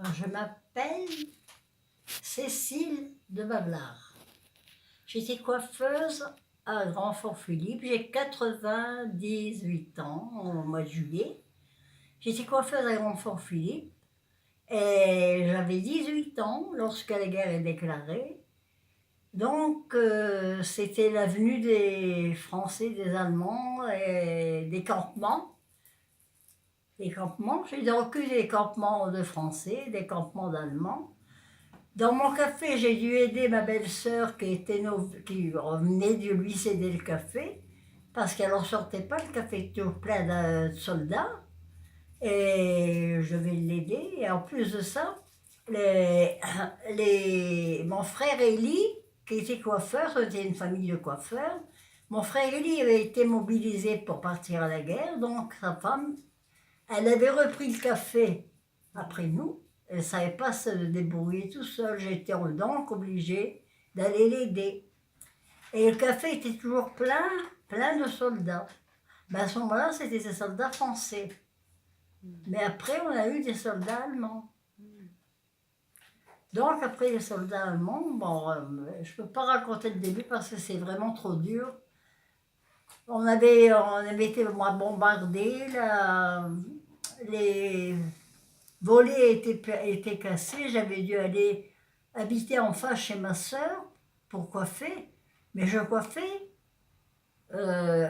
Je m'appelle Cécile de Bablard. J'étais coiffeuse à Grand-Fort-Philippe. J'ai 98 ans au mois de juillet. J'étais coiffeuse à Grand-Fort-Philippe et j'avais 18 ans lorsque la guerre est déclarée. Donc c'était l'avenue des Français, des Allemands et des campements. Des campements, j'ai vécu des campements de Français, des campements d'Allemands. Dans mon café, j'ai dû aider ma belle-sœur qui revenait de lui céder le café, parce qu'elle n'en sortait pas, le café était toujours plein de soldats, et je vais l'aider. Et en plus de ça, mon frère Élie, qui était coiffeur, c'était une famille de coiffeurs, mon frère Élie avait été mobilisé pour partir à la guerre, donc sa femme, elle avait repris le café après nous. Elle ne savait pas se débrouiller tout seul. J'étais donc obligée d'aller l'aider. Et le café était toujours plein, plein de soldats. Ben à ce moment-là, c'était des soldats français. Mais après, on a eu des soldats allemands. Donc après les soldats allemands, bon, je ne peux pas raconter le début parce que c'est vraiment trop dur. On avait été bombardés, les volets étaient cassés, j'avais dû aller habiter en face chez ma sœur pour coiffer, mais je coiffais euh,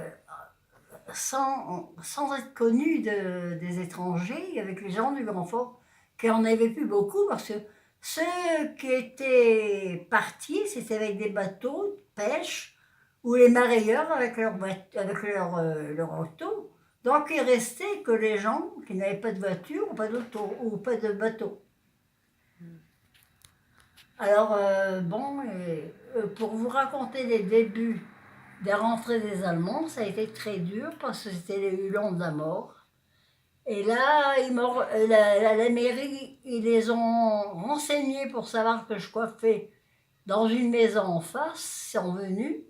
sans être connue des étrangers, avec les gens du Grand Fort, qui en avaient plus beaucoup, parce que ceux qui étaient partis, c'était avec des bateaux de pêche, ou les mareyeurs avec leur auto. Donc il restait que les gens qui n'avaient pas de voiture ou pas d'auto ou pas de bateau. Alors pour vous raconter les débuts des rentrées des Allemands, ça a été très dur parce que c'était les hurons de la mort. Et là, la mairie, ils les ont renseignés pour savoir que je coiffais dans une maison en face, ils sont venus.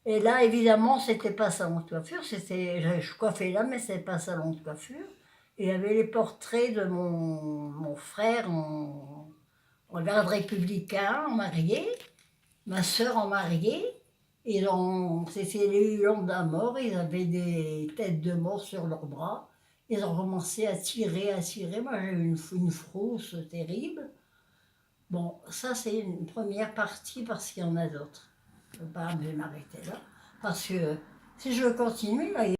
Et là, évidemment, c'était pas salon de coiffure, je coiffais là, mais c'était pas salon de coiffure. Et il y avait les portraits de mon frère en garde républicain, en marié, ma sœur en mariée. C'était les hurons de la mort, ils avaient des têtes de mort sur leurs bras. Ils ont commencé à tirer, à tirer. Moi, j'ai eu une frousse terrible. Bon, ça, c'est une première partie parce qu'il y en a d'autres. Je ne peux pas m'arrêter là. Parce que si je continue, là,